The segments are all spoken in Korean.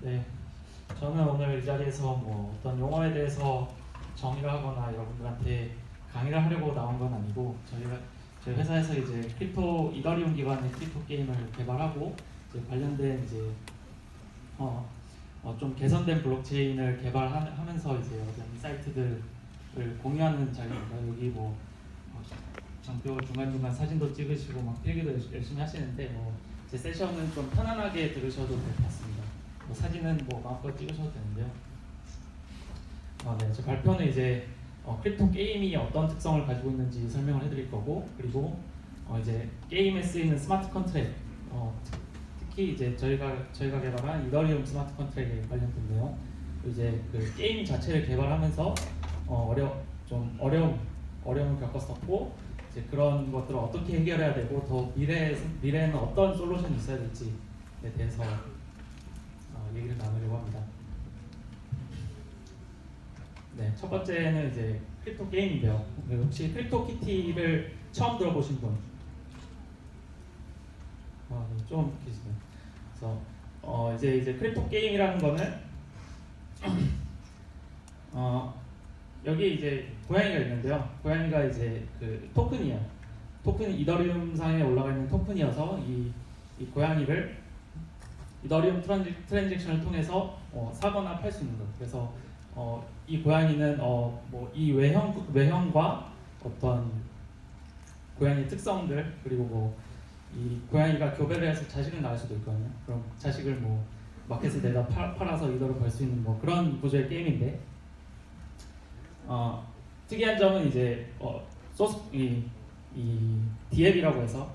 네, 저는 오늘 이 자리에서 뭐 어떤 용어에 대해서 정의를 하거나 여러분들한테 강의를 하려고 나온 건 아니고 저희 회사에서 이제 크립토 이더리움 기반의 크립토 게임을 개발하고 이제 관련된 이제 좀 개선된 블록체인을 개발하면서 이제 어떤 인사이트들을 공유하는 자리입니다. 여기 뭐 장표 중간중간 사진도 찍으시고 막 필기도 열심히 하시는데 제 세션은 좀 편안하게 들으셔도 될 것 같습니다. 사진은 뭐 마음껏 찍으셔도 되는데요. 네, 제 발표는 이제 크립토 게임이 어떤 특성을 가지고 있는지 설명을 해드릴 거고, 그리고 이제 게임에 쓰이는 스마트 컨트랙, 특히 이제 저희가 개발한 이더리움 스마트 컨트랙에 관련된 내용, 이제 그 게임 자체를 개발하면서 어려움을 겪었었고, 이제 그런 것들을 어떻게 해결해야 되고 더 미래에는 어떤 솔루션이 있어야 될지에 대해서 얘기를 나누려고 합니다. 네, 첫 번째는 이제 크립토 게임인데요. 혹시 크립토 키티를 처음 들어보신 분? 네, 좀 계시네요. 그래서 이제 크립토 게임이라는 거는 여기 이제 고양이가 있는데요. 고양이가 이제 그 토큰이에요. 토큰이 이더리움 상에 올라가 있는 토큰이어서 이 고양이를 이더리움 트랜잭션을 통해서 사거나 팔 수 있는 것. 그래서 이 고양이는 뭐 이 외형과 어떤 고양이 특성들, 그리고 뭐 이 고양이가 교배를 해서 자식을 낳을 수도 있거든요. 그럼 자식을 뭐 마켓에 내다 팔아서 이더를 벌 수 있는 뭐 그런 구조의 게임인데, 특이한 점은 이제 이 디앱이라고 해서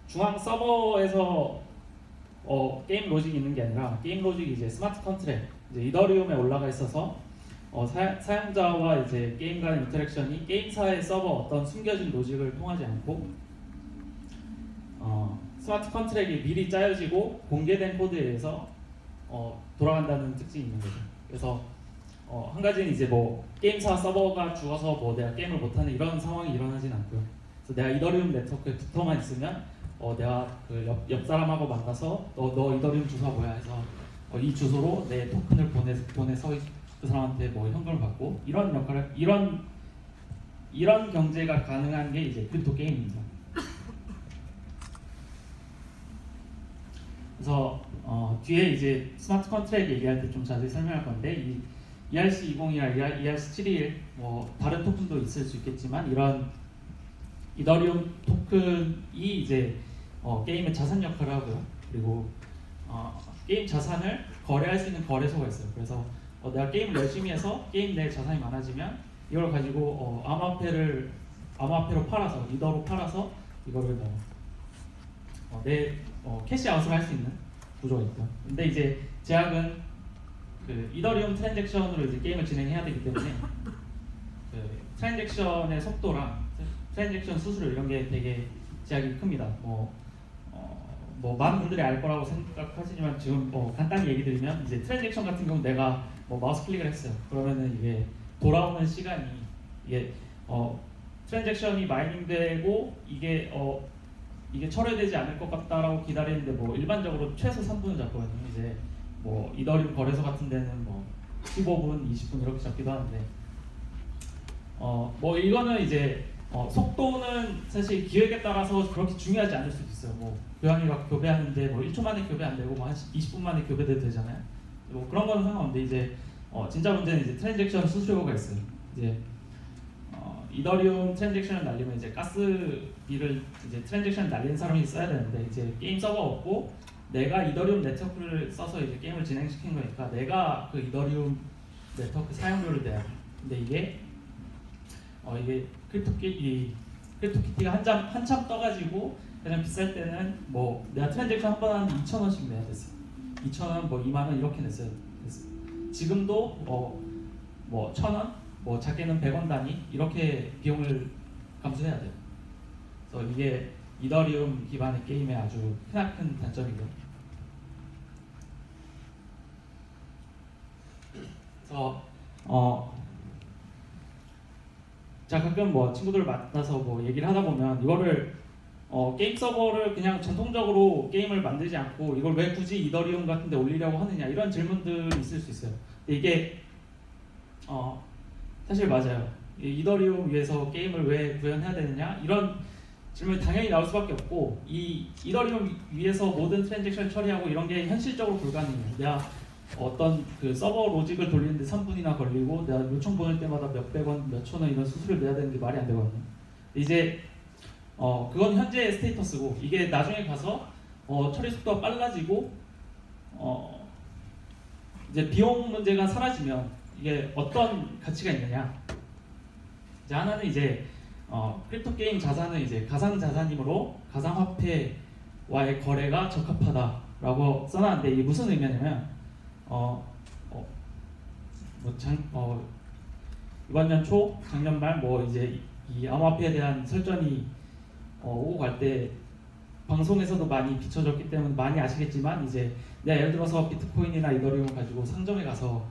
중앙 서버에서 게임 로직이 있는 게 아니라 게임 로직이 이제 스마트 컨트랙, 이제 이더리움에 올라가 있어서 사용자와 이제 게임 간의 인터랙션이 게임사의 서버 어떤 숨겨진 로직을 통하지 않고 스마트 컨트랙이 미리 짜여지고 공개된 코드에 의해서 돌아간다는 특징이 있는 거죠. 그래서 한 가지는 이제 뭐 게임사 서버가 죽어서 뭐 내가 게임을 못하는 이런 상황이 일어나진 않고요. 그래서 내가 이더리움 네트워크에 붙어만 있으면 내가 그 옆 사람하고 만나서 너 이더리움 주소가 뭐야 해서 이 주소로 내 토큰을 보내서 그 사람한테 뭐 현금을 받고 이런 역할을 이런 경제가 가능한 게 이제 크립토 게임입니다. 그래서 뒤에 이제 스마트 컨트랙 얘기할 때 좀 자세히 설명할 건데, 이 ERC20이나 ERC721 뭐 다른 토큰도 있을 수 있겠지만 이런 이더리움 토큰이 이제 게임의 자산 역할을 하고요. 그리고 게임 자산을 거래할 수 있는 거래소가 있어요. 그래서 내가 게임을 열심히 해서 게임 내 자산이 많아지면 이걸 가지고 암호화폐로 팔아서 이더로 팔아서 이거를 내 캐시아웃을 할 수 있는 구조가 있고요. 근데 이제 제약은 그 이더리움 트랜잭션으로 이제 게임을 진행해야 되기 때문에 그 트랜잭션의 속도랑 트랜잭션 수수료 이런 게 되게 제약이 큽니다. 뭐 많은 분들이 알 거라고 생각하시지만 지금 간단히 얘기 드리면, 이제 트랜잭션 같은 경우 내가 마우스 클릭을 했어요. 그러면은 이게 돌아오는 시간이 트랜잭션이 마이닝되고 이게 처리되지 않을 것 같다라고 기다리는데 뭐 일반적으로 최소 3분을 잡거든요. 이제 뭐 이더리움 거래소 같은 데는 뭐 15분, 20분 이렇게 잡기도 하는데 뭐 이거는 이제 속도는 사실 기획에 따라서 그렇게 중요하지 않을 수도 있어요. 뭐 고양이가 교배하는데 뭐 1초 만에 교배 안 되고 뭐 한 20분 만에 교배돼도 되잖아요. 뭐 그런 거는 상관없는데, 이제 진짜 문제는 이제 트랜잭션 수수료가 있어요. 이제 이더리움 트랜잭션을 날리면 이제 가스비를 이제 트랜잭션 날리는 사람이 써야 되는데, 이제 게임 서버가 없고 내가 이더리움 네트워크를 써서 이제 게임을 진행시킨 거니까 내가 그 이더리움 네트워크 사용료를 내야 돼. 근데 이게 크립토 키티가 한참 떠가지고 그냥 비쌀 때는 뭐 내가 트랜잭션 한 번 하는데 2,000원씩 내야 됐어요. 2,000원, 뭐 2만원 이렇게 냈어요. 지금도 뭐 1,000원, 뭐 작게는 100원 단위 이렇게 비용을 감수해야 돼요. 그래서 이게 이더리움 기반의 게임의 아주 크나큰 단점이고요. 그래서 자, 가끔 뭐 친구들 만나서 뭐 얘기를 하다 보면 이거를 게임 서버를 그냥 전통적으로 게임을 만들지 않고 이걸 왜 굳이 이더리움 같은 데 올리려고 하느냐 이런 질문들이 있을 수 있어요. 근데 이게 사실 맞아요. 이더리움 위에서 게임을 왜 구현해야 되느냐 이런 질문이 당연히 나올 수밖에 없고 이 이더리움 위에서 모든 트랜잭션 처리하고 이런 게 현실적으로 불가능해요. 내가 어떤 그 서버 로직을 돌리는데 3분이나 걸리고 내가 요청 보낼 때마다 몇백 원, 몇천 원 이런 수수료를 내야 되는 게 말이 안 되거든요. 이제 그건 현재의 스테이터스고 이게 나중에 가서 처리 속도가 빨라지고 이제 비용 문제가 사라지면 이게 어떤 가치가 있느냐. 이제 하나는 이제 크립토 게임 자산은 이제 가상 자산이므로 가상 화폐와의 거래가 적합하다라고 써놨는데 이게 무슨 의미냐면 이번 년 초, 작년 말 뭐 이제 이 암호화폐에 대한 설전이 오고 갈 때 방송에서도 많이 비춰졌기 때문에 많이 아시겠지만 이제 내가 예를 들어서 비트코인이나 이더리움을 가지고 상점에 가서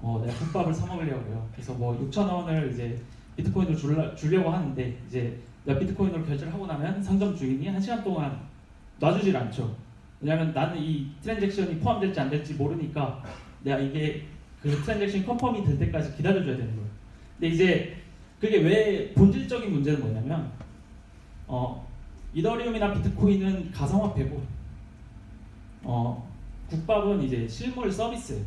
내가 국밥을 사 먹으려고 해요. 그래서 뭐 6,000원을 이제 비트코인으로 주려고 하는데 이제 내가 비트코인으로 결제를 하고 나면 상점 주인이 1시간 동안 놔주질 않죠. 왜냐면 나는 이 트랜잭션이 포함될지 안 될지 모르니까 내가 이게 그 트랜잭션이 컨펌이 될 때까지 기다려줘야 되는 거예요. 근데 이제 그게 왜 본질적인 문제는 뭐냐면 이더리움이나 비트코인은 가상화폐고 국밥은 이제 실물 서비스예요.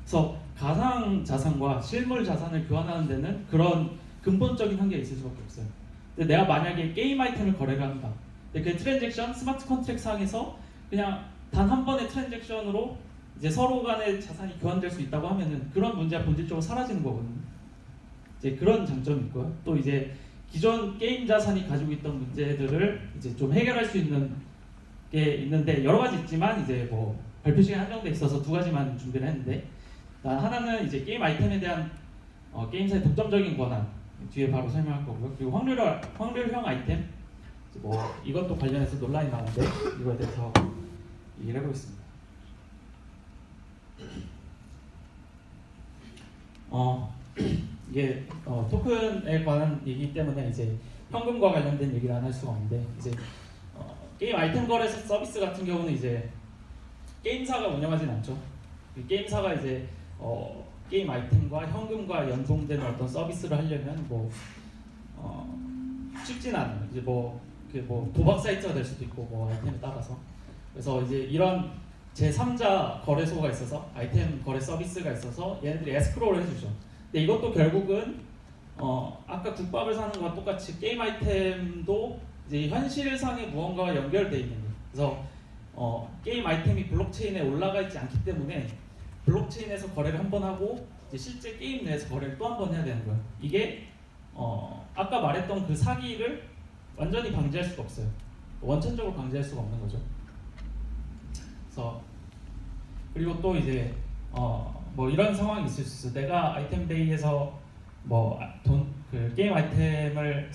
그래서 가상 자산과 실물 자산을 교환하는 데는 그런 근본적인 한계가 있을 수밖에 없어요. 근데 내가 만약에 게임 아이템을 거래를 한다. 근데 그 트랜잭션 스마트 컨트랙트 상에서 그냥 단 한 번의 트랜잭션으로 이제 서로 간의 자산이 교환될 수 있다고 하면은 그런 문제가 본질적으로 사라지는 거거든요. 이제 그런 장점이 있고요. 또 이제 기존 게임 자산이 가지고 있던 문제들을 이제 좀 해결할 수 있는 게 있는데 여러 가지 있지만 이제 뭐 발표 시간 한정돼 있어서 두 가지만 준비를 했는데 하나는 이제 게임 아이템에 대한 게임사의 독점적인 권한 뒤에 바로 설명할 거고요. 그리고 확률형 아이템 뭐 이것도 관련해서 논란이 나오는데 이거에 대해서 얘기를 해보겠습니다. 이게 토큰에 관한 얘기이기 때문에 이제 현금과 관련된 얘기를 안 할 수가 없는데 이제 게임 아이템 거래 서비스 같은 경우는 이제 게임사가 운영하진 않죠. 게임사가 이제 게임 아이템과 현금과 연동되는 어떤 서비스를 하려면 뭐 쉽진 않아요. 이제 뭐 도박 사이트가 될 수도 있고 뭐 아이템에 따라서 그래서 이제 이런 제3자 거래소가 있어서 아이템 거래 서비스가 있어서 얘네들이 에스크로우를 해주죠. 근데 이것도 결국은 아까 국밥을 사는 거와 똑같이 게임 아이템도 이제 현실상의 무언가와 연결되어 있는 거예요. 그래서 게임 아이템이 블록체인에 올라가 있지 않기 때문에 블록체인에서 거래를 한 번 하고 이제 실제 게임 내에서 거래를 또 한 번 해야 되는 거예요. 이게 아까 말했던 그 사기를 완전히 방지할 수가 없어요. 원천적으로 방지할 수가 없는 거죠. 그래서 그리고 또 이제 뭐 이런 상황이 있을 수 있어요. 내가 아이템데이에서 뭐 그 게임 아이템을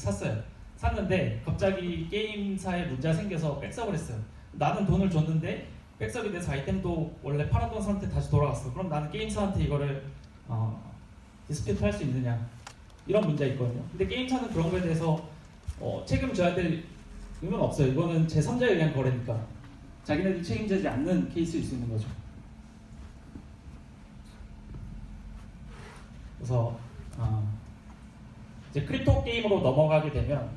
샀는데 갑자기 게임사에 문제가 생겨서 백석을 했어요. 나는 돈을 줬는데 백석이 돼서 아이템도 원래 팔았던 사람한테 다시 돌아갔어. 그럼 나는 게임사한테 이거를 디스피트 할 수 있느냐 이런 문제가 있거든요. 근데 게임사는 그런 거에 대해서 책임 져야 될 의무는 없어요. 이거는 제3자에 의한 거래니까 자기네들이 책임지지 않는 케이스일 수 있는 거죠. 그래서 이제 크립토 게임으로 넘어가게 되면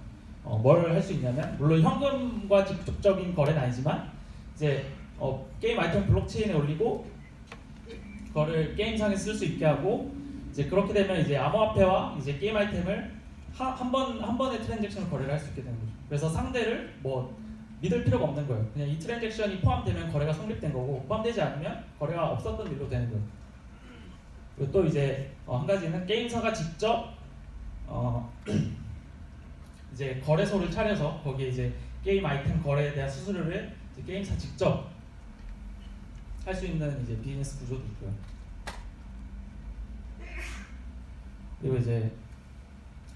뭘 할 수 있냐면 물론 현금과 직접적인 거래는 아니지만 이제 게임 아이템 블록체인에 올리고 그거를 게임상에 쓸 수 있게 하고 이제 그렇게 되면 이제 암호화폐와 이제 게임 아이템을 한 번의 트랜잭션을 거래를 할 수 있게 되는 거죠. 그래서 상대를 뭐 믿을 필요가 없는 거예요. 그냥 이 트랜잭션이 포함되면 거래가 성립된 거고 포함되지 않으면 거래가 없었던 일로 되는 거예요. 그리고 또 이제 한 가지는 게임사가 직접 이제 거래소를 차려서 거기에 이제 게임 아이템 거래에 대한 수수료를 이제 게임사 직접 할 수 있는 이제 비즈니스 구조도 있고요. 그리고 이제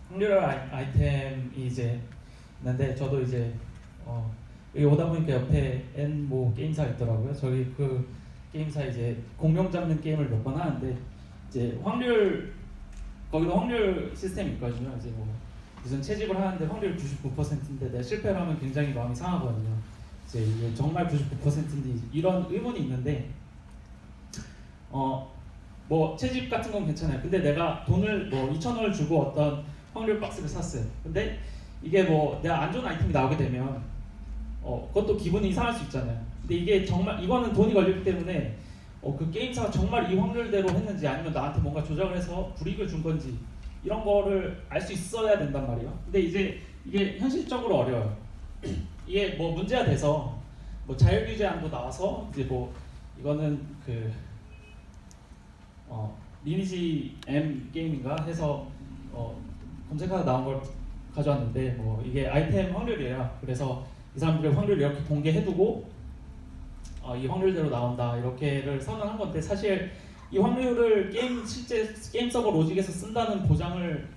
확률형 아이템이 이제 있는데 저도 이제 여기 오다 보니까 옆에 뭐 게임사가 있더라고요. 저기 그 게임사 이제 공룡 잡는 게임을 몇 번 하는데 이제 거기도 확률 시스템이 있거든요. 이제 뭐 무슨 채집을 하는데 확률 99%인데 내가 실패를 하면 굉장히 마음이 상하거든요. 이제 이게 정말 99%인지 이런 의문이 있는데 뭐 채집 같은 건 괜찮아요. 근데 내가 돈을 뭐 2,000원을 주고 어떤 확률 박스를 샀어요. 근데 이게 뭐 내가 안 좋은 아이템이 나오게 되면 그것도 기분이 이상할 수 있잖아요. 근데 이게 정말 이거는 돈이 걸리기 때문에 그 게임사가 정말 이 확률대로 했는지 아니면 나한테 뭔가 조작을 해서 불이익을 준 건지 이런 거를 알 수 있어야 된단 말이에요. 근데 이제 이게 현실적으로 어려워요. 이게 뭐 문제가 돼서 뭐 자율규제안도 나와서 이제 뭐 이거는 그 리니지 M 게임인가 해서 검색하다 나온 걸 가져왔는데 뭐 이게 아이템 확률이에요. 그래서 이 사람들의 확률을 이렇게 공개해두고 이 확률대로 나온다 이렇게를 선언한 건데 사실 이 확률을 실제 게임 서버 로직에서 쓴다는 보장을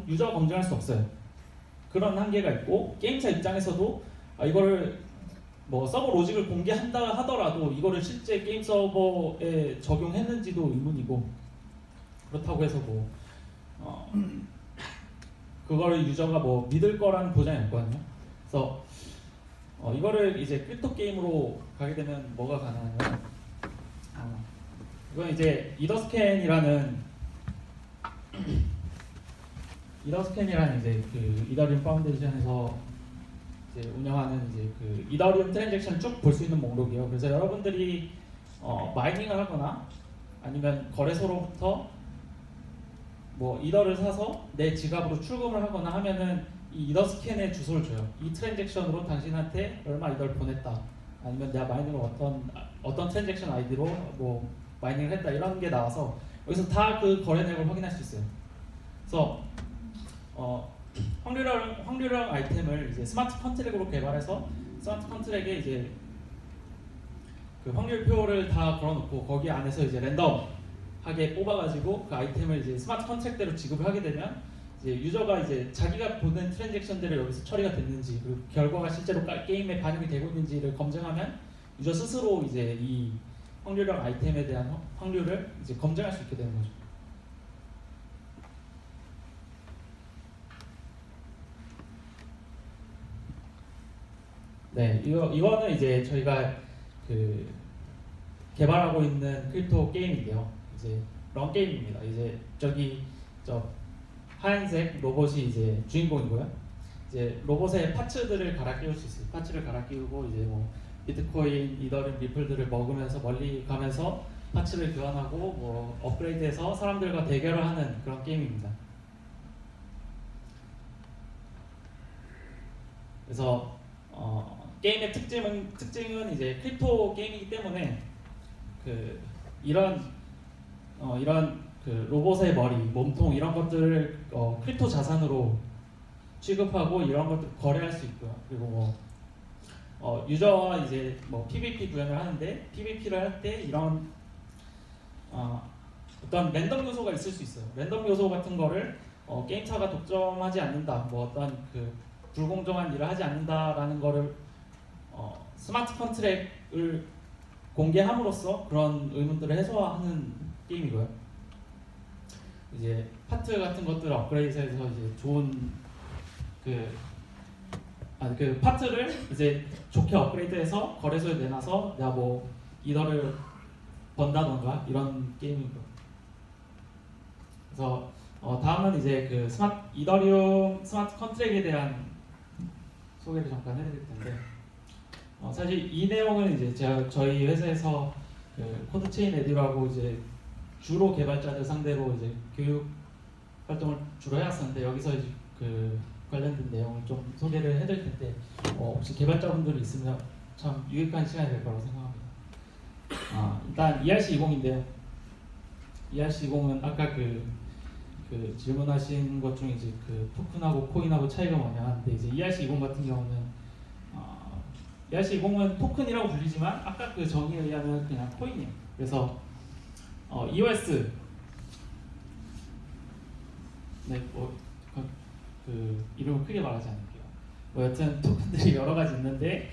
유저가 검증할 수 없어요. 그런 한계가 있고 게임사 입장에서도 이거를 뭐 서버 로직을 공개한다 하더라도 이거를 실제 게임 서버에 적용했는지도 의문이고 그렇다고 해서 뭐 그거를 유저가 뭐 믿을 거라는 보장이 없거든요. 그래서 이거를 이제 크립토 게임으로 가게 되면 뭐가 가능하냐면 이건 이제 이더스캔이라는 이제 그 이더리움 파운데이션에서 이제 운영하는 이제 그 이더리움 트랜잭션을 쭉 볼 수 있는 목록이에요. 그래서 여러분들이 마이닝을 하거나 아니면 거래소로부터 뭐 이더를 사서 내 지갑으로 출금을 하거나 하면은 이 이더스캔의 주소를 줘요. 이 트랜잭션으로 당신한테 얼마 이더를 보냈다. 아니면 내가 마이닝을 어떤 트랜잭션 아이디로 뭐 마이닝을 했다 이런 게 나와서 여기서 다 그 거래 내역을 확인할 수 있어요. 그래서 확률형 아이템을 이제 스마트 컨트랙으로 개발해서 스마트 컨트랙에 이제 그 확률표를 다 걸어놓고 거기 안에서 이제 랜덤하게 뽑아가지고 그 아이템을 이제 스마트 컨트랙대로 지급을 하게 되면 이제 유저가 이제 자기가 보낸 트랜잭션들을 여기서 처리가 됐는지 그리고 결과가 실제로 게임에 반영이 되고 있는지를 검증하면 유저 스스로 이제 이 확률형 아이템에 대한 확률을 이제 검증할 수 있게 되는 거죠. 네, 이거는 이제 저희가 그 개발하고 있는 크립토 게임인데요. 이제 런 게임입니다. 이제 저 하얀색 로봇이 이제 주인공이고요. 이제 로봇에 파츠들을 갈아 끼울 수 있어요. 파츠를 갈아 끼우고 이제 뭐 비트코인, 이더리움, 리플들을 먹으면서 멀리 가면서 파츠를 교환하고 뭐 업그레이드해서 사람들과 대결을 하는 그런 게임입니다. 그래서 게임의 특징은 이제 크립토 게임이기 때문에 그 이런 그 로봇의 머리, 몸통 이런 것들을 크립토 자산으로 취급하고 이런 것들 거래할 수 있고요. 그리고 뭐 유저와 이제 뭐 PVP 구현을 하는데 PVP를 할 때 이런 어떤 랜덤 요소가 있을 수 있어요. 랜덤 요소 같은 거를 게임사가 독점하지 않는다, 뭐 어떤 그 불공정한 일을 하지 않는다라는 거를 스마트 컨트랙을 공개함으로써 그런 의문들을 해소하는 게임이고요. 이제 파트 같은 것들을 업그레이드해서 이제 좋은 그 파트를 이제 좋게 업그레이드해서 거래소에 내놔서 내가 뭐 이더를 번다던가 이런 게임이고. 그래서 다음은 이제 그 이더리움 스마트 컨트랙에 대한 소개를 잠깐 해드릴 텐데 사실 이 내용은 이제 저희 회사에서 그 코드체인 에듀라고 이제 주로 개발자들 상대로 이제 교육 활동을 주로 해왔었는데 여기서 이제 그 관련된 내용을 좀 소개를 해드릴 텐데 혹시 개발자분들이 있으면 참 유익한 시간이 될 거라고 생각합니다. 일단 ERC20인데요. ERC20은 아까 그 질문하신 것 중에 이제 그 토큰하고 코인하고 차이가 뭐냐 하는데 이제 ERC20 같은 경우는 ERC20은 토큰이라고 불리지만 아까 그 정의에 의하면 그냥 코인이에요. 그래서 EOS 네, 그 이름을 크게 말하지 않을게요. 뭐 여튼 토큰들이 여러 가지 있는데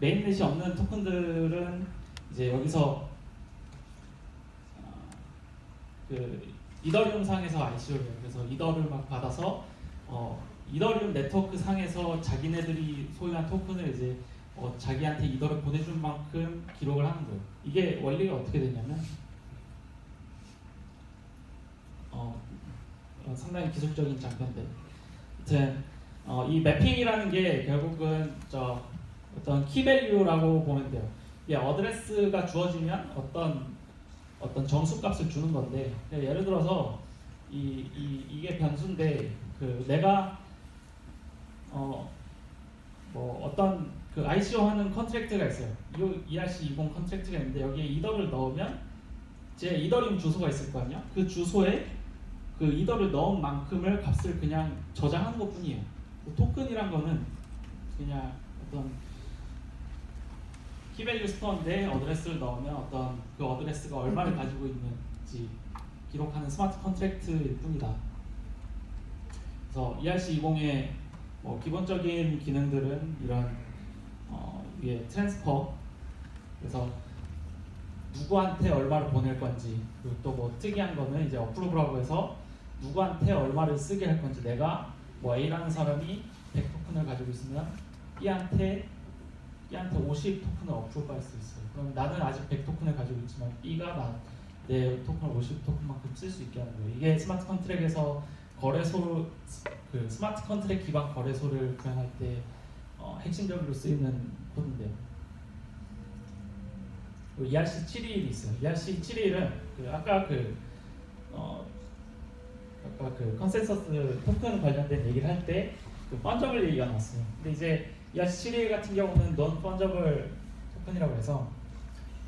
메인넷이 없는 토큰들은 이제 여기서 그 이더리움 상에서 ICO를 해요. 그래서 이더를 막 받아서 이더리움 네트워크 상에서 자기네들이 소유한 토큰을 이제 자기한테 이더를 보내준 만큼 기록을 하는 거예요. 이게 원리가 어떻게 되냐면 상당히 기술적인 장표인데, 아무튼 이 매핑이라는 게 결국은 어떤 키밸류라고 보면 돼요. 이 어드레스가 주어지면 어떤 정수값을 주는 건데, 예를 들어서 이게 변수인데 내가 뭐 어떤 ICO 하는 컨트랙트가 있어요. ERC20 컨트랙트가 있는데 여기에 이더를 넣으면 제 이더리움 주소가 있을 거 아니야? 그 주소에 그 이더를 넣은 만큼을 값을 그냥 저장하는 것 뿐이에요. 토큰이란 거는 그냥 어떤 키밸류 스토어인데 어드레스를 넣으면 어떤 그 어드레스가 얼마를 가지고 있는지 기록하는 스마트 컨트랙트일 뿐이다. 그래서 ERC20의 기본적인 기능들은 이런 위에 트랜스퍼, 그래서 누구한테 얼마를 보낼 건지, 그리고 또 뭐 특이한 거는 이제 어프로브라고 해서 누구한테 얼마를 쓰게 할 건지, 내가 뭐 A라는 사람이 100 토큰을 가지고 있으면 B한테 50 토큰을 어프로브 할 수 있어요. 그럼 나는 아직 100 토큰을 가지고 있지만 B가 내 토큰을 50 토큰만큼 쓸 수 있게 하는 거예요. 이게 스마트 컨트랙에서 거래소, 스마트 컨트랙 기반 거래소를 구현할 때 핵심적으로 쓰이는 코드인데요. ERC71이 있어요. ERC71은 아까 컨센서스 토큰 관련된 얘기를 할 때 펀저블 얘기가 나왔어요. 근데 이제 ERC71 같은 경우는 non fungible 토큰이라고 해서,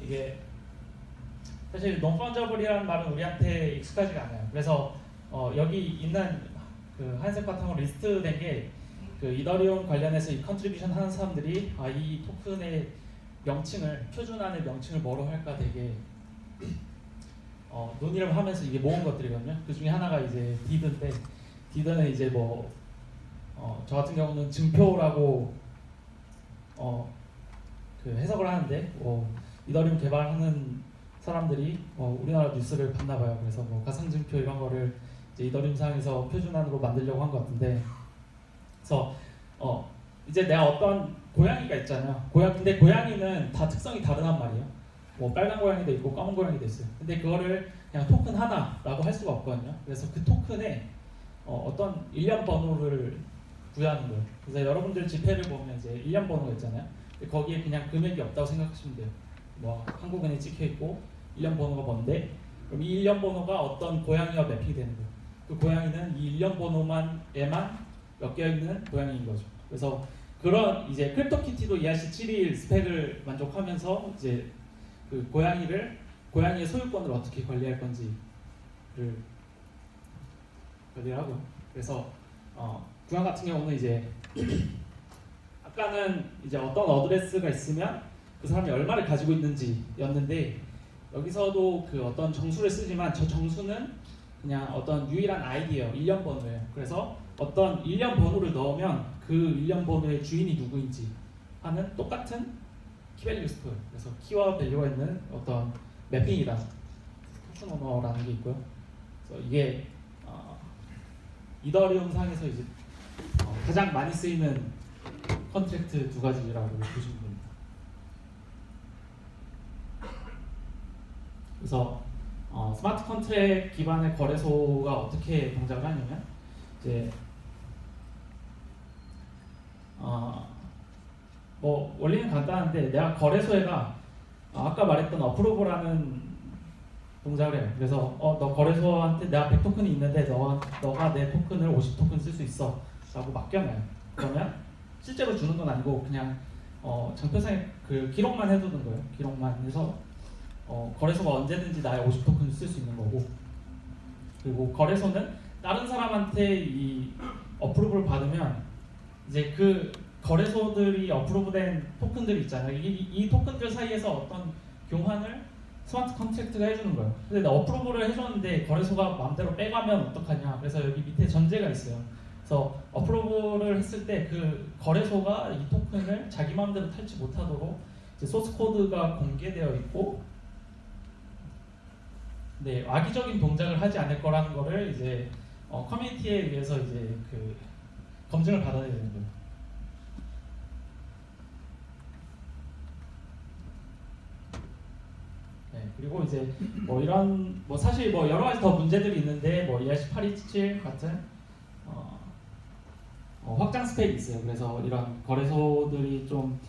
이게 사실 non fungible이라는 말은 우리한테 익숙하지가 않아요. 그래서 여기 있는 하얀색 바탕으로 리스트된 게 이더리움 관련해서 이 컨트리뷰션 하는 사람들이 이 토큰의 명칭을, 표준안의 명칭을 뭐로 할까 되게 논의를 하면서 이게 모은 것들이거든요. 그 중에 하나가 이제 디드인데, 디드는 이제 저 같은 경우는 증표라고 해석을 하는데, 이더리움 개발하는 사람들이 우리나라 뉴스를 봤나 봐요. 그래서 가상증표 이런 거를 이제 이더리움 상에서 표준안으로 만들려고 한 것 같은데, 그래서 이제 내가 어떤 고양이가 있잖아요. 근데 고양이는 다 특성이 다르단 말이에요. 빨간 고양이도 있고 검은 고양이도 있어요. 근데 그거를 그냥 토큰 하나라고 할 수가 없거든요. 그래서 그 토큰에 어떤 일련 번호를 부여하는 거예요. 그래서 여러분들 지폐를 보면 이제 일련 번호가 있잖아요. 거기에 그냥 금액이 없다고 생각하시면 돼요. 한국은행 찍혀 있고 일련 번호가 뭔데, 그럼 이 일련 번호가 어떤 고양이와 매핑이 되는 거예요. 그 고양이는 이 일련 번호에만 엮여 있는 고양이인 거죠. 그래서 그런 이제 크립토키티도 ERC71 스펙을 만족하면서 이제 고양이의 소유권을 어떻게 관리할 건지를 관리하고, 그래서 구양 같은 경우는 이제 아까는 이제 어떤 어드레스가 있으면 그 사람이 얼마를 가지고 있는지였는데, 여기서도 어떤 정수를 쓰지만 저 정수는 그냥 어떤 유일한 아이디예요. 일련 번호예요. 그래서 어떤 일련 번호를 넣으면 그 일련 번호의 주인이 누구인지 하는 똑같은 키밸류 스토어. 그래서 키와 밸류가 있는 어떤 매핑이다. 토큰 언어라는 게 있고요. 그래서 이게 이더리움 상에서 이제 가장 많이 쓰이는 컨트랙트 두 가지라고 보시면 됩니다. 그래서 스마트 컨트랙 기반의 거래소가 어떻게 동작을 하냐면, 이제 원리는 간단한데, 내가 거래소에가 아까 말했던 어프로브라는 동작을 해요. 그래서 너 거래소한테 내가 100 토큰이 있는데 너가 내 토큰을 50 토큰 쓸 수 있어 라고 맡겨놔요. 그러면 실제로 주는 건 아니고 그냥 장표상에 기록만 해두는 거예요. 기록만 해서 거래소가 언제든지 나의 50 토큰을 쓸 수 있는 거고, 그리고 거래소는 다른 사람한테 이 어프로브를 받으면 이제 그 거래소들이 어프로브된 토큰들이 있잖아요. 이 토큰들 사이에서 어떤 교환을 스마트 컨트랙트가 해주는 거예요. 근데 나 어프로브를 해줬는데 거래소가 마음대로 빼가면 어떡하냐. 그래서 여기 밑에 전제가 있어요. 그래서 어프로브를 했을 때 그 거래소가 이 토큰을 자기 마음대로 탈취 못하도록 이제 소스 코드가 공개되어 있고, 악의적인 동작을 하지 않을 거라는 거를 이제 커뮤니티에 의해서 이제 그 검증을 받아야 되는 거예요. 네, 그리고 이제 뭐 이런 뭐 사실 뭐 여러 가지 더 문제들이 있는데 뭐 ERC8277 같은 확장 스펙이 있어요. 그래서 이런 거래소들이 좀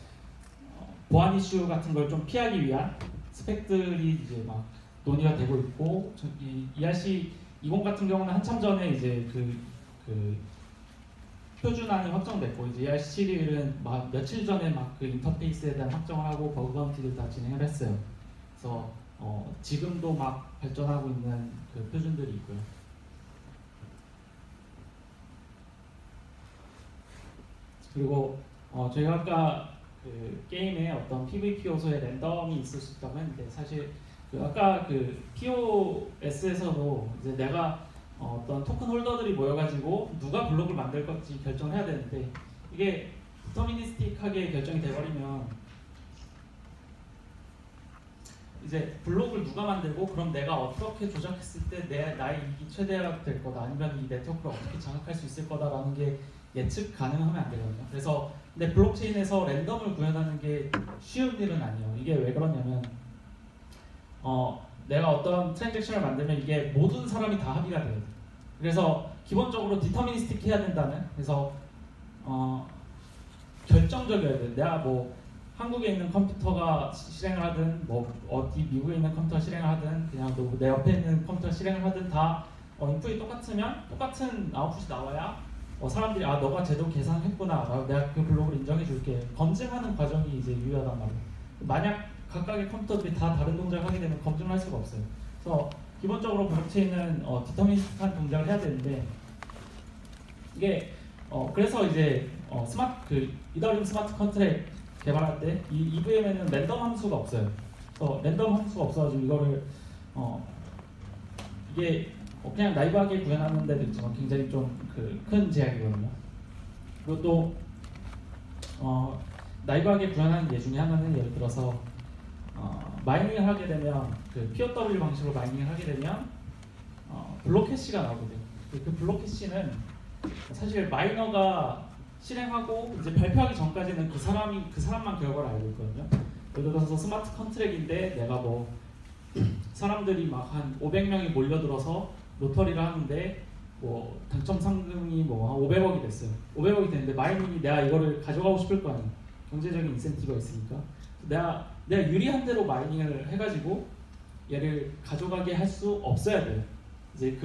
보안 이슈 같은 걸 좀 피하기 위한 스펙들이 이제 막 논의가 되고 있고, 이 ERC20 같은 경우는 한참 전에 이제 그 표준안이 확정됐고, 이제 ERC71은 막 며칠 전에 막 그 인터페이스에 대한 확정을 하고 버그 바운티를 다 진행을 했어요. 그래서 지금도 막 발전하고 있는 그 표준들이 있고요. 그리고 저희가 아까 그 게임에 어떤 PVP 요소에 랜덤이 있을 수 있다고 했는데, 사실 그 아까 그 POS에서도 이제 내가 어떤 토큰 홀더들이 모여가지고 누가 블록을 만들 건지 결정해야 되는데, 이게 디터미니스틱하게 결정이 돼버리면 이제 블록을 누가 만들고 그럼 내가 어떻게 조작했을 때 나의 이익이 최대화될 거다, 아니면 이 네트워크를 어떻게 장악할 수 있을 거다라는 게 예측 가능하면 안 되거든요. 그래서 근데 블록체인에서 랜덤을 구현하는 게 쉬운 일은 아니에요. 이게 왜 그러냐면 내가 어떤 트랜잭션을 만들면 이게 모든 사람이 다 합의가 돼요. 그래서 기본적으로 디터미니스틱 해야 된다는, 그래서 결정적이어야 돼. 내가 뭐 한국에 있는 컴퓨터가 실행을 하든 뭐 어디 미국에 있는 컴퓨터 실행을 하든 그냥 내 옆에 있는 컴퓨터 실행을 하든 다 인풋이 똑같으면 똑같은 아웃풋이 나와야 사람들이 너가 제대로 계산했구나 라고 내가 그 블록을 인정해 줄게, 검증하는 과정이 이제 유효하단 말이에요. 만약 각각의 컴퓨터들이 다 다른 동작을 하게 되면 검증을 할 수가 없어요. 그래서 기본적으로 블록체인은 디터미니스틱한 동작을 해야 되는데, 이게 그래서 이제 이더리움 스마트 컨트랙 개발할 때 이 EVM에는 랜덤 함수가 없어요. 그래서 랜덤 함수가 없어가지고 이거를 이게 그냥 나이브하게 구현하는 데도 있지만 굉장히 좀 큰 제약이거든요. 그리고 또 나이브하게 구현하는 예 중에 하나는, 예를 들어서 마이닝을 하게 되면 그 POW 방식으로 마이닝을 하게 되면 블록 해시가 나오거든요. 그 블록 해시는 사실 마이너가 실행하고 이제 발표하기 전까지는 그 사람만 결과를 알고 있거든요. 예를 들어서 스마트 컨트랙인데 내가 뭐 사람들이 막 한 500명이 몰려들어서 로터리를 하는데 뭐 당첨 상금이 뭐 한 500억이 됐어요. 500억이 됐는데 마이닝이 내가 이거를 가져가고 싶을 거 아니에요. 경제적인 인센티브가 있으니까. 내가 유리한 대로 마이닝을 해가지고 얘를 가져가게 할 수 없어야 돼요. 이제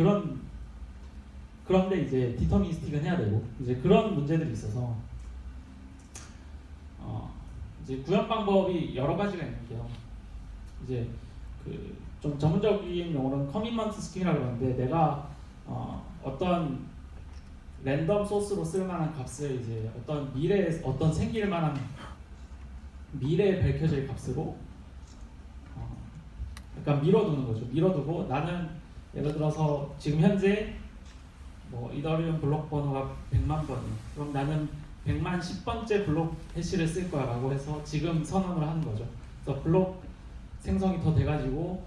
그런데 이제 디터미니스틱은 해야 되고, 이제 그런 문제들이 있어서 이제 구현 방법이 여러 가지가 있는데요. 이제 좀 전문적인 용어는 커밋먼트 스킨이라고 하는데, 내가 어떤 랜덤 소스로 쓸만한 값을 이제 어떤 생길 만한 미래에 밝혀질 값으로 약간 밀어두는 거죠. 밀어두고 나는 예를 들어서 지금 현재 뭐 이더리움 블록 번호가 100만 번이에요. 그럼 나는 100만 10번째 블록 해시를 쓸 거야 라고 해서 지금 선언을 하는 거죠. 그래서 블록 생성이 더 돼가지고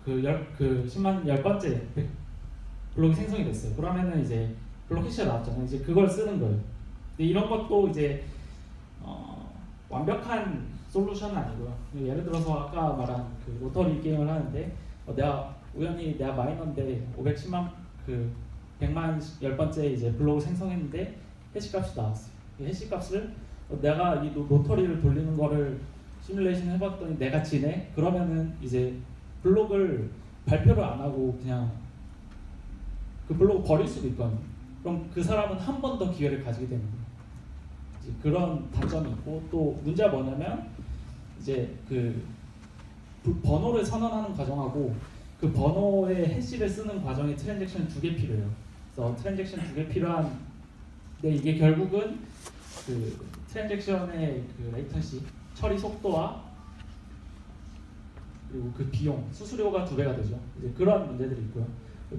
10만 10번째 블록이 생성이 됐어요. 그러면은 이제 블록 해시가 나왔잖아요. 이제 그걸 쓰는 거예요. 근데 이런 것도 이제 완벽한 솔루션은 아니고요. 예를 들어서 아까 말한 그 로터리 게임을 하는데 내가 마이너인데 510만 100만 10번째 이제 블록을 생성했는데 해시값이 나왔어요. 이 해시값을 내가 이 로터리를 돌리는 거를 시뮬레이션 해봤더니 내가 지네? 그러면은 이제 블록을 발표를 안 하고 그냥 그 블록을 버릴 수도 있거든요. 그럼 그 사람은 한 번 더 기회를 가지게 되는 거예요. 이제 그런 단점이 있고, 또 문제가 뭐냐면 이제 그 번호를 선언하는 과정하고 그 번호의 해시를 쓰는 과정에 트랜잭션 2개 필요해요. 그래서 트랜잭션 2개 필요한데, 이게 결국은 그 트랜잭션의 그 레이턴시, 처리 속도와 그리고 그 비용, 수수료가 2배가 되죠. 이제 그런 문제들이 있고요.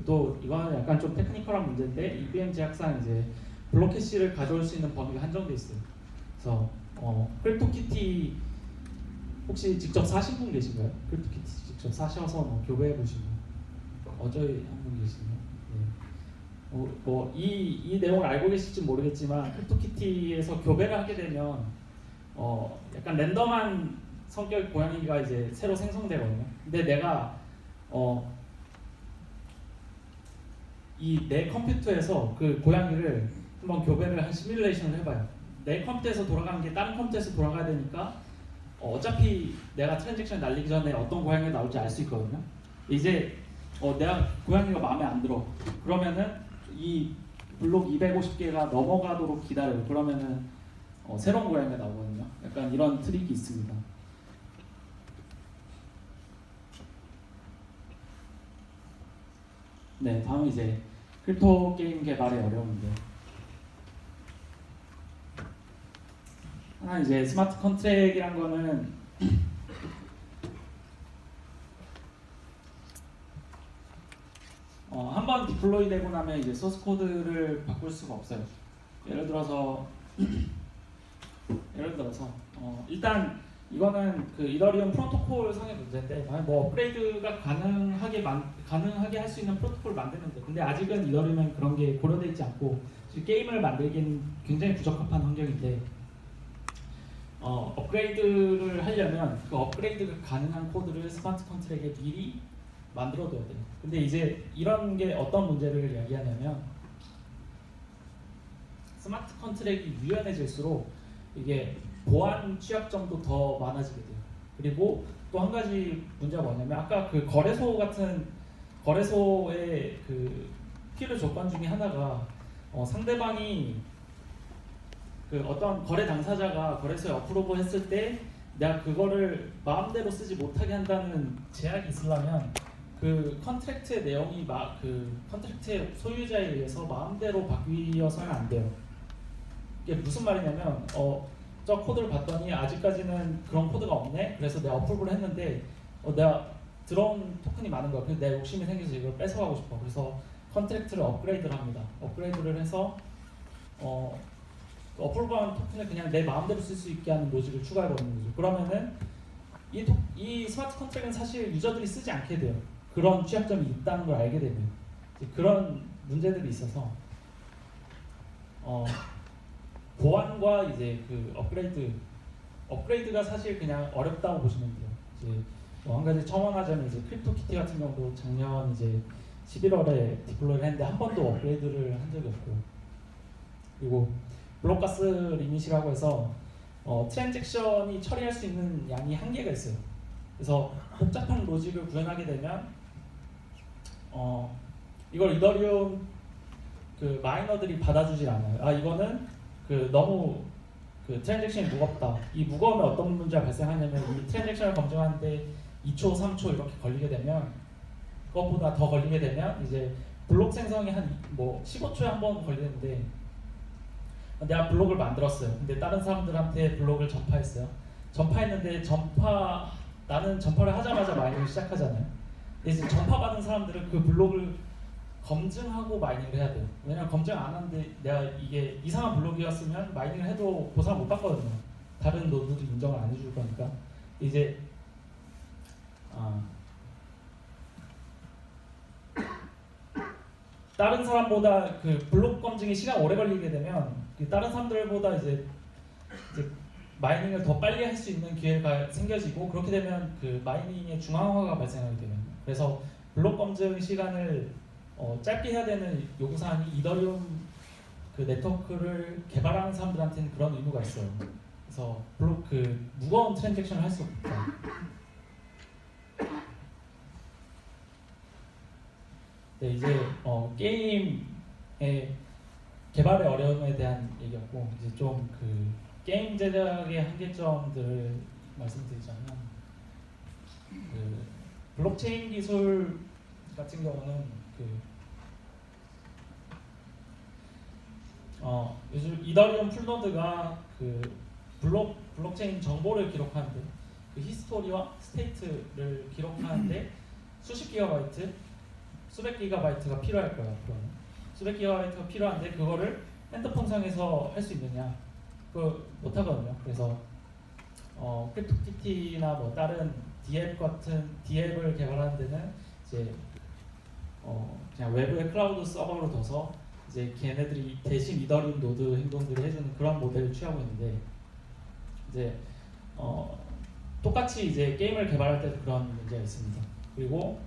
또 이거는 약간 좀 테크니컬한 문제인데, EVM 제약상 이제 블록 해시를 가져올 수 있는 범위가 한정돼 있어요. 그래서 크립토키티 혹시 직접 사신 분 계신가요? 크립토키티 직접 사셔서 교배해 보시고 저희 한 분 계시네요. 네. 이 내용을 알고 계실지 모르겠지만 크립토키티에서 교배를 하게 되면 약간 랜덤한 성격 고양이가 이제 새로 생성되거든요. 근데 내가 이 내 컴퓨터에서 그 고양이를 한번 교배를 한 시뮬레이션을 해봐요. 내 컴퓨터에서 돌아가는 게 다른 컴퓨터에서 돌아가야 되니까 어차피 내가 트랜잭션 날리기 전에 어떤 고양이가 나올지 알 수 있거든요. 이제 내가 고양이가 마음에 안 들어. 그러면은 이 블록 250개가 넘어가도록 기다려요. 그러면은 새로운 고양이가 나오거든요. 약간 이런 트릭이 있습니다. 네, 다음은 이제 크립토 게임 개발의 어려움인데, 하나 이제 스마트 컨트랙이란 거는 한번 디플로이 되고 나면 이제 소스 코드를 바꿀 수가 없어요. 예를 들어서 일단 이거는 그 이더리움 프로토콜 상의 문제인데, 뭐 업그레이드가 가능하게 할 수 있는 프로토콜을 만드는 데, 근데 아직은 이더리움은 그런 게 고려되어 있지 않고 게임을 만들기는 굉장히 부적합한 환경인데, 업그레이드를 하려면 그 업그레이드가 가능한 코드를 스마트 컨트랙에 미리 만들어둬야 돼요. 근데 이제 이런 게 어떤 문제를 이야기하냐면, 스마트 컨트랙이 유연해질수록 이게 보안 취약점도 더 많아지게 돼요. 그리고 또 한 가지 문제가 뭐냐면, 아까 그 거래소의 그 필요 조건 중에 하나가 상대방이 그 어떤 거래 당사자가 거래소에 어프로브 했을 때 내가 그거를 마음대로 쓰지 못하게 한다는 제약이 있으려면 그 컨트랙트의 내용이 그 컨트랙트의 소유자에 의해서 마음대로 바뀌어서는 안 돼요. 이게 무슨 말이냐면 저 코드를 봤더니 아직까지는 그런 코드가 없네. 그래서 내가 어프로브를 했는데 내가 들어온 토큰이 많은 거야. 그래서 내가 욕심이 생겨서 이걸 뺏어가고 싶어. 그래서 컨트랙트를 업그레이드를 합니다. 업그레이드를 해서 어프로브한 토큰을 그냥 내 마음대로 쓸 수 있게 하는 로직을 추가해버리는 거죠. 그러면은 이 스마트 컨트랙은 사실 유저들이 쓰지 않게 돼요. 그런 취약점이 있다는 걸 알게 되면 그런 문제들이 있어서 보안과 이제 그 업그레이드가 사실 그냥 어렵다고 보시면 돼요. 이제 한 가지 첨언하자면 이제 크립토키티 같은 경우도 작년 이제 11월에 디플로이를 했는데 한 번도 업그레이드를 한 적이 없고, 그리고 블록가스 리밋이라고 해서 트랜잭션이 처리할 수 있는 양이 한계가 있어요. 그래서 복잡한 로직을 구현하게 되면 이걸 이더리움 그 마이너들이 받아주질 않아요. 이거는 그 너무 그 트랜잭션이 무겁다. 이 무거우면 어떤 문제가 발생하냐면, 이 트랜잭션을 검증하는데 2초, 3초 이렇게 걸리게 되면, 그것보다 더 걸리게 되면 이제 블록 생성이 한 뭐 15초에 한 번 걸리는데, 내가 블록을 만들었어요. 근데 다른 사람들한테 블록을 전파했어요. 전파했는데 나는 전파를 하자마자 마이닝을 시작하잖아요. 근데 이제 전파받은 사람들은 그 블록을 검증하고 마이닝을 해야 돼요. 왜냐면 검증 안 하는데 내가 이게 이상한 블록이었으면 마이닝을 해도 보상 못 받거든요. 다른 노드도 인정을 안 해줄 거니까. 이제 다른 사람보다 그 블록 검증이 시간 오래 걸리게 되면 다른 사람들보다 이제 마이닝을 더 빨리 할 수 있는 기회가 생겨지고, 그렇게 되면 그 마이닝의 중앙화가 발생하게 되는 거예요. 그래서 블록 검증 시간을 짧게 해야 되는 요구사항이 이더리움 그 네트워크를 개발하는 사람들한테는 그런 의무가 있어요. 그래서 그 무거운 트랜잭션을 할 수 없다. 네, 이제 게임의 개발의 어려움에 대한 얘기였고, 이제 좀 그 게임 제작의 한계점들을 말씀드리자면, 그 블록체인 기술 같은 경우는 요즘 이더리움 풀노드가 그 블록체인 정보를 기록하는데, 그 히스토리와 스테이트를 기록하는데 수십 기가바이트, 수백 기가바이트가 필요할 거예요. 앞으로는 수백 기가바이트가 필요한데 그거를 핸드폰상에서 할 수 있느냐? 그거 못 하거든요. 그래서 크립토키티나 뭐 다른 디앱 같은 디앱을 개발하는 데는 이제 그냥 외부의 클라우드 서버로 둬서 이제 걔네들이 대신 이더리움 노드 행동들을 해주는 그런 모델을 취하고 있는데 이제 똑같이 이제 게임을 개발할 때도 그런 문제가 있습니다. 그리고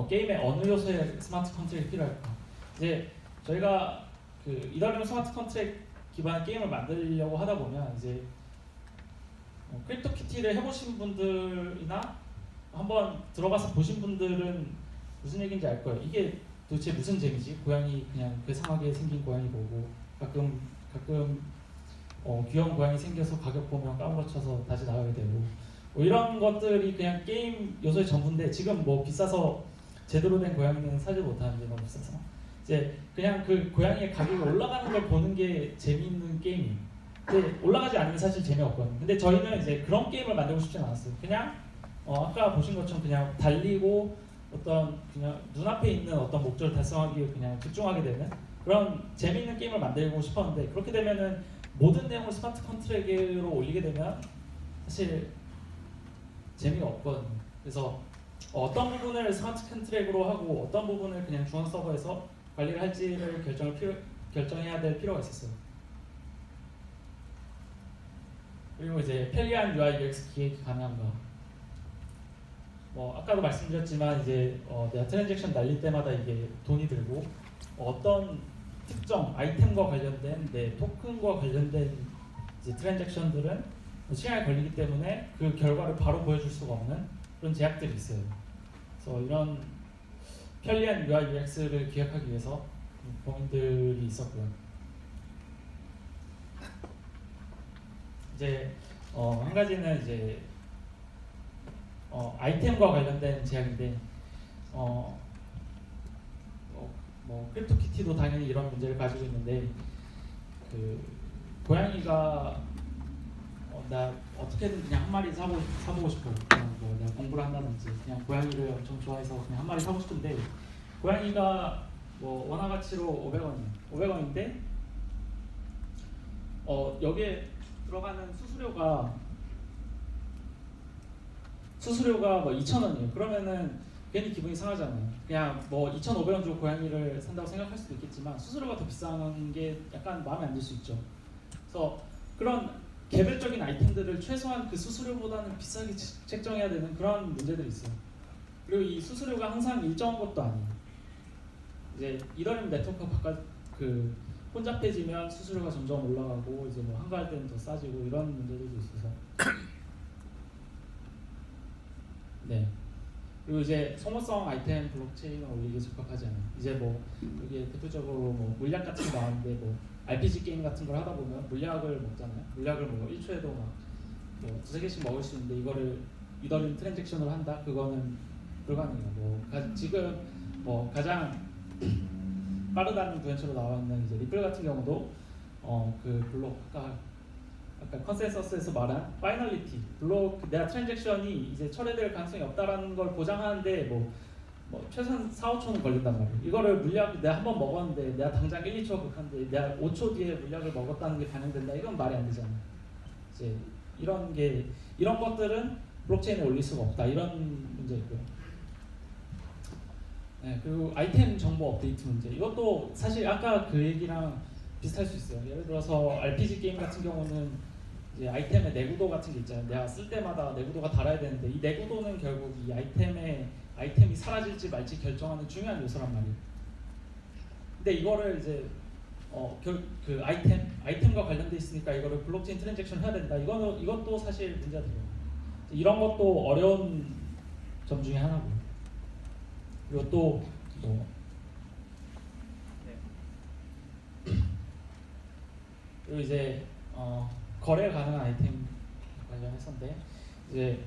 게임의 어느 요소에 스마트 컨트랙이 필요할까? 이제 저희가 그 이더리움 스마트 컨트랙 기반의 게임을 만들려고 하다 보면 이제 크립토키티를 해보신 분들이나 한번 들어가서 보신 분들은 무슨 얘기인지 알 거예요. 이게 도대체 무슨 재미지? 고양이 그냥 괴상하게 생긴 고양이 보고 가끔 귀여운 고양이 생겨서 가격 보면 까무러쳐서 다시 나가게 되고 뭐 이런 것들이 그냥 게임 요소의 전부인데 지금 뭐 비싸서 제대로 된 고양이는 사지 못하는데 너무 비싸서 이제 그냥 그 고양이의 가격이 올라가는 걸 보는 게 재미있는 게임이에요. 근데 올라가지 않으면 사실 재미없거든요. 근데 저희는 이제 그런 게임을 만들고 싶진 않았어요. 그냥 아까 보신 것처럼 그냥 달리고 어떤 그냥 눈앞에 있는 어떤 목적을 달성하기 위해 그냥 집중하게 되는 그런 재미있는 게임을 만들고 싶었는데 그렇게 되면은 모든 내용을 스마트 컨트랙으로 올리게 되면 사실 재미가 없거든요. 그래서 어떤 부분을 스마트 컨트랙으로 하고 어떤 부분을 그냥 중앙 서버에서 관리를 할지를 결정해야 될 필요가 있었어요. 그리고 이제 편리한 UI UX 기획이 가능한가? 아까도 말씀드렸지만 이제 내가 트랜잭션 날릴 때마다 이게 돈이 들고 어떤 특정 아이템과 관련된 내 토큰과 관련된 이제 트랜잭션들은 시간이 걸리기 때문에 그 결과를 바로 보여줄 수가 없는 그런 제약들이 있어요. 그래서 이런 편리한 UI UX를 기획하기 위해서 고민들이 있었고요. 이제 한 가지는 이제 아이템과 관련된 제약인데 크립토키티도 당연히 이런 문제를 가지고 있는데 그 고양이가 나 어떻게든 그냥 한 마리 사보고 싶어. 그냥 뭐 내가 공부를 한다든지 그냥 고양이를 엄청 좋아해서 그냥 한 마리 사고 싶은데 고양이가 뭐 원화 가치로 500원인데 여기에 들어가는 수수료가 뭐 2,000원이에요. 그러면은 괜히 기분이 상하잖아요. 그냥 뭐 2,500원 주고 고양이를 산다고 생각할 수도 있겠지만 수수료가 더 비싼 게 약간 마음에 안 들 수 있죠. 그래서 그런 개별적인 아이템들을 최소한 그 수수료보다는 비싸게 책정해야 되는 그런 문제들이 있어요. 그리고 이 수수료가 항상 일정한 것도 아니에요. 이제 이더리움 네트워크 그 혼잡해지면 수수료가 점점 올라가고 이제 뭐 한가할 때는 더 싸지고 이런 문제들도 있어서 네. 그리고 이제 소모성 아이템 블록체인을 올리기 적합하지 않아요. 이제 뭐 여기에 대표적으로 뭐 물약 같은 거 나왔는데 뭐 RPG 게임 같은 걸 하다 보면 물약을 먹잖아요. 물약을 뭐 1초에도 뭐 두세 개씩 먹을 수 있는데 이거를 이더리움 트랜잭션으로 한다? 그거는 불가능해요. 지금 뭐 가장 빠르다는 구현체로 나와 있는 이제 리플 같은 경우도 그 블록 아까 컨센서스에서 말한 파이널리티 블록 내가 트랜잭션이 이제 철회될 가능성이 없다라는 걸 보장하는데 뭐 최소한 4-5초는 걸린단 말이에요. 이거를 물약 내가 한번 먹었는데 내가 당장 1-2초 극한데 내가 5초 뒤에 물약을 먹었다는 게 반영된다. 이건 말이 안 되잖아요. 이제 이런 것들은 블록체인에 올릴 수가 없다. 이런 문제고요. 네, 그리고 아이템 정보 업데이트 문제. 이것도 사실 아까 그 얘기랑 비슷할 수 있어요. 예를 들어서 RPG 게임 같은 경우는 이제 아이템의 내구도 같은 게 있잖아요. 내가 쓸 때마다 내구도가 달아야 되는데 이 내구도는 결국 이 아이템이 사라질지 말지 결정하는 중요한 요소란 말이에요. 근데 이거를 이제 그 아이템과 관련돼 있으니까 이거를 블록체인 트랜잭션 해야 된다. 이것도 사실 문제가 돼요. 이런 것도 어려운 점 중에 하나고요. 그리고 또 그리고 이제 거래 가능한 아이템 관련해서인데 이제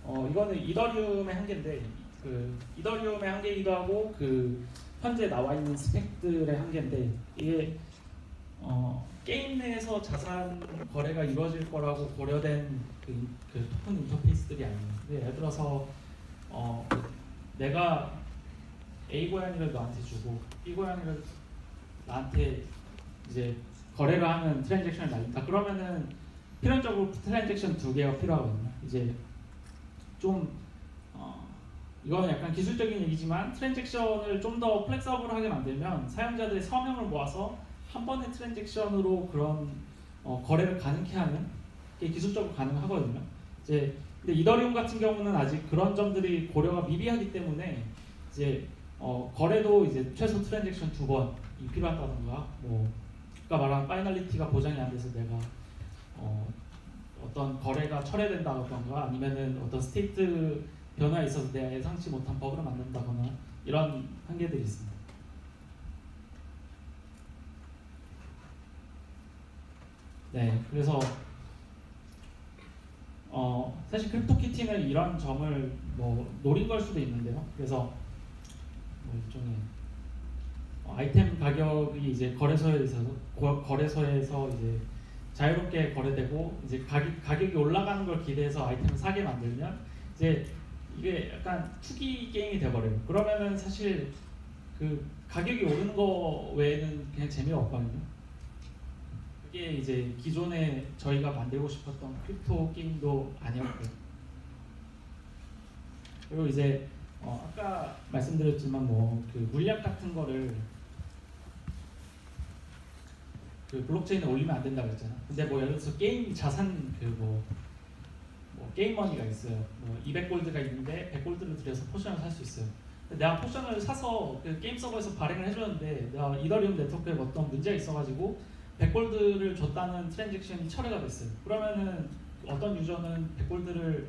이거는 이더리움의 한계인데 그 이더리움의 한계이기도 하고 그 현재 나와 있는 스펙들의 한계인데 이게 게임 내에서 자산 거래가 이루어질 거라고 고려된 그 토큰 인터페이스들이 아니에요. 예를 들어서 내가 A 고양이를 너한테 주고 B 고양이를 나한테 이제 거래를 하는 트랜잭션을 날린다. 그러면은 필연적으로 트랜잭션 2개가 필요하거든요. 이제 좀 이거는 약간 기술적인 얘기지만 트랜잭션을 좀 더 플렉서블하게 만들면 사용자들의 서명을 모아서 한 번의 트랜잭션으로 그런 거래를 가능케 하는 게 기술적으로 가능하거든요. 이제 근데 이더리움 같은 경우는 아직 그런 점들이 고려가 미비하기 때문에 이제 거래도 이제 최소 트랜잭션 2번이 필요하다던가 뭐 아까 말한 파이널리티가 보장이 안 돼서 내가 어떤 거래가 철회된다던가 아니면은 어떤 스테이트 변화에 있어서 내가 예상치 못한 버그를 만든다거나 이런 한계들이 있습니다. 네, 그래서 사실 크립토키티는 이런 점을 뭐 노린 걸 수도 있는데요. 그래서 뭐 일종의 아이템 가격이 이제 거래소에서 이제 자유롭게 거래되고 이제 가격이 올라가는 걸 기대해서 아이템을 사게 만들면 이제 이게 약간 투기 게임이 돼버려요. 그러면은 사실 그 가격이 오르는 거 외에는 그냥 재미가 없거든요. 그게 이제 기존에 저희가 만들고 싶었던 크립토 게임도 아니었고요. 그리고 이제 아까 말씀드렸지만 뭐 그 물약 같은 거를 그 블록체인에 올리면 안 된다고 했잖아. 근데 뭐 예를 들어서 게임 자산 뭐 게임 머니가 있어요. 뭐 200골드가 있는데 100골드를 들여서 포션을 살 수 있어요. 내가 포션을 사서 그 게임 서버에서 발행을 해줬는데 내가 이더리움 네트워크에 어떤 문제가 있어가지고 100골드를 줬다는 트랜잭션이 철회가 됐어요. 그러면은 어떤 유저는 100골드를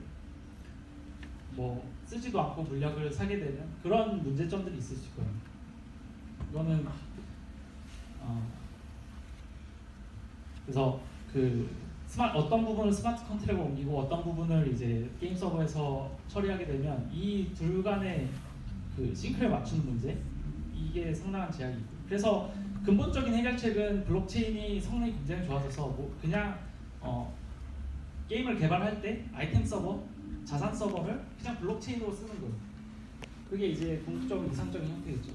뭐 쓰지도 않고 물약을 사게 되는 그런 문제점들이 있을 수 있거든요. 이거는 그래서 그 어떤 부분을 스마트 컨트롤에 옮기고 어떤 부분을 이제 게임 서버에서 처리하게 되면 이 둘 간의 그 싱크를 맞추는 문제 이게 상당한 제약이 있고 그래서 근본적인 해결책은 블록체인이 성능이 굉장히 좋아져서 뭐 그냥 게임을 개발할 때 아이템 서버, 자산 서버를 그냥 블록체인으로 쓰는 거예요. 그게 이제 궁극적으로 이상적인 형태겠죠.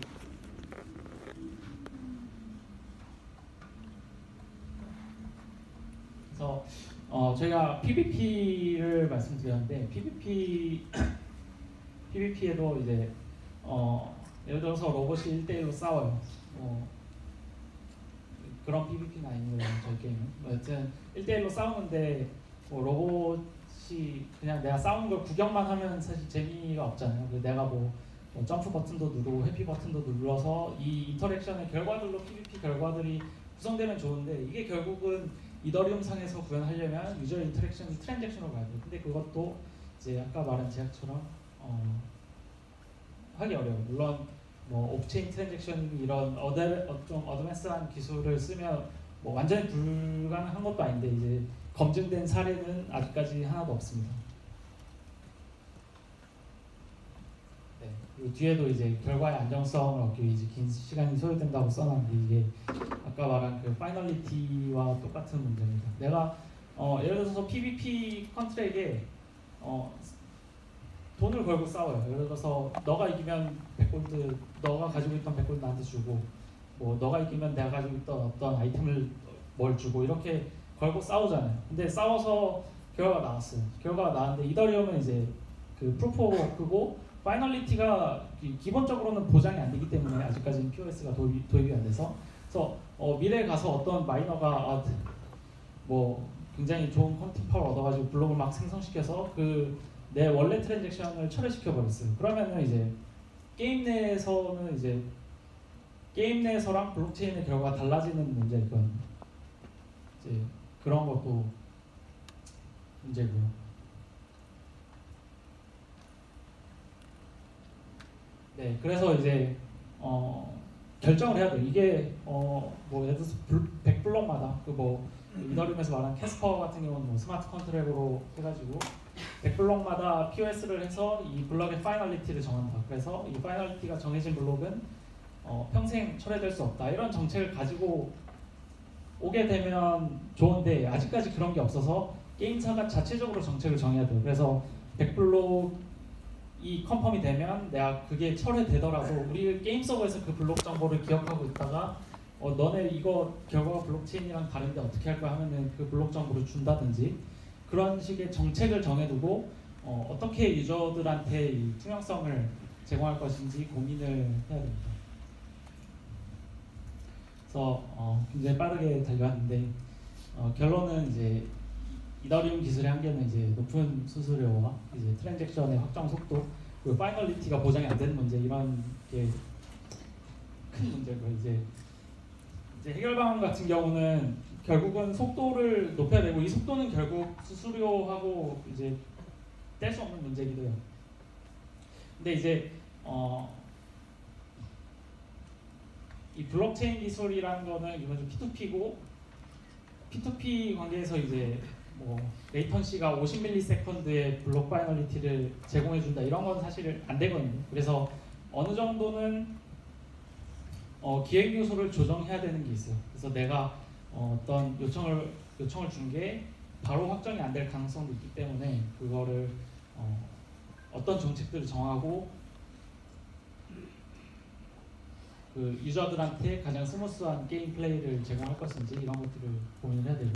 그래서 저희가 PVP를 말씀드렸는데 PVP에도 이제 예를 들어서 로봇이 1대1로 싸워요. 그런 PVP는 아니고요. 저희 게임은 여튼 1대1로 싸우는데 뭐 로봇이 그냥 내가 싸우는 걸 구경만 하면 사실 재미가 없잖아요. 내가 뭐 점프 버튼도 누르고 회피 버튼도 눌러서 이 인터랙션의 결과들로 PVP 결과들이 구성되면 좋은데 이게 결국은 이더리움 상에서 구현하려면 유저 인터랙션이 트랜잭션으로 가야 돼요. 근데 그것도 이제 아까 말한 제약처럼 하기 어려워요. 물론 뭐 옵체인 트랜잭션 이런 좀 어드밴스한 기술을 쓰면 뭐 완전히 불가능한 것도 아닌데 이제 검증된 사례는 아직까지 하나도 없습니다. 네, 그리고 뒤에도 이제 결과의 안정성을 얻기 위해 긴 시간이 소요된다고 써놨는데 이게 아까 말한 그 파이널리티와 똑같은 문제입니다. 내가 예를 들어서 PVP 컨트랙에 돈을 걸고 싸워요. 예를 들어서 너가 이기면 100골드, 너가 가지고 있던 100골드 나한테 주고 뭐 너가 이기면 내가 가지고 있던 어떤 아이템을 뭘 주고 이렇게 걸고 싸우잖아요. 근데 싸워서 결과가 나왔어요. 결과가 나왔는데 이더리움은 이제 그 프루프 오브 워크고 파이널리티가 기본적으로는 보장이 안 되기 때문에 아직까지는 POS가 도입이 안 돼서 그래서 미래에 가서 어떤 마이너가 뭐 굉장히 좋은 컴퓨팅 파워를 얻어가지고 블록을 막 생성시켜서 내 원래 트랜잭션을 철회시켜 버렸어요. 그러면은 이제 게임 내에서랑 블록체인의 결과가 달라지는 문제가 있거든요. 이제 그런 것도 문제고요. 네, 그래서 이제 결정을 해야 돼요. 이게 뭐 예를 들어서 100블록마다 뭐 이더리움에서 말한 캐스퍼 같은 경우는 뭐 스마트 컨트랙으로 해가지고 100블록마다 POS를 해서 이 블록의 파이널리티를 정한다. 그래서 이 파이널리티가 정해진 블록은 평생 철회될 수 없다. 이런 정책을 가지고 오게 되면 좋은데 아직까지 그런 게 없어서 게임사가 자체적으로 정책을 정해야 돼요. 그래서 100블록이 컨펌이 되면 내가 그게 철회되더라도 우리 게임 서버에서 그 블록 정보를 기억하고 있다가 너네 이거 결과가 블록체인이랑 다른데 어떻게 할 거야 하면은 그 블록 정보를 준다든지 그런 식의 정책을 정해두고 어떻게 유저들한테 이 투명성을 제공할 것인지 고민을 해야 됩니다. 그래서 굉장히 빠르게 달려왔는데 결론은 이제 이더리움 기술의 한계는 이제 높은 수수료와 이제 트랜잭션의 확정 속도 그리고 파이널리티가 보장이 안 되는 문제 이런 게 큰 문제고 이제 해결 방안 같은 경우는 결국은 속도를 높여야 되고 이 속도는 결국 수수료하고 이제 뗄 수 없는 문제이기도 해요. 근데 이제 이 블록체인 기술이라는 거는 이건 좀 P2P고 P2P 관계에서 이제 뭐 레이턴시가 50ms의 블록 파이널리티를 제공해준다 이런 건 사실 안 되거든요. 그래서 어느 정도는 기획 요소를 조정해야 되는 게 있어요. 그래서 내가 어떤 요청을 준 게 바로 확정이 안 될 가능성도 있기 때문에 그거를 어떤 정책들을 정하고 그 유저들한테 가장 스무스한 게임 플레이를 제공할 것인지 이런 것들을 고민을 해야 되고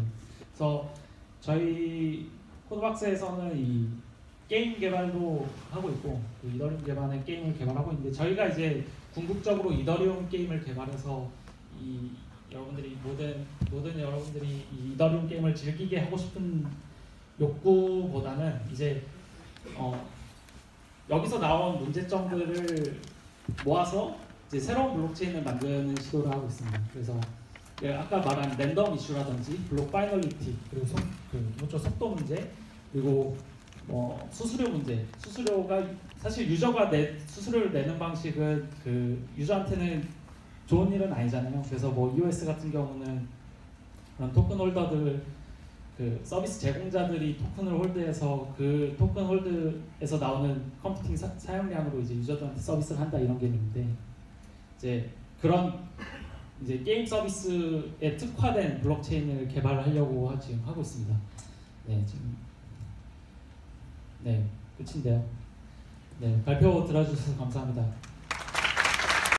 그래서 저희 코드박스에서는 이 게임 개발도 하고 있고 그 이더리움 기반의 게임을 개발하고 있는데 저희가 이제 궁극적으로 이더리움 게임을 개발해서 이 여러분들이 모든 여러분들이 이 이더리움 게임을 즐기게 하고 싶은 욕구보다는 이제 여기서 나온 문제점들을 모아서 이제 새로운 블록체인을 만드는 시도를 하고 있습니다. 그래서 아까 말한 랜덤 이슈라든지 블록 파이널리티 그리고 기본적으로 속도 문제 그리고 수수료 문제 수수료가 사실 유저가 수수료를 내는 방식은 그 유저한테는 좋은 일은 아니잖아요. 그래서 뭐 EOS 같은 경우는 그런 토큰 홀더들 그 서비스 제공자들이 토큰을 홀드해서 그 토큰 홀드에서 나오는 컴퓨팅 사용량으로 이제 유저들한테 서비스를 한다 이런 개념인데 이제 그런 이제 게임 서비스에 특화된 블록체인을 개발하려고 지금 하고 있습니다. 네, 지금 끝인데요. 네, 발표 들어주셔서 감사합니다.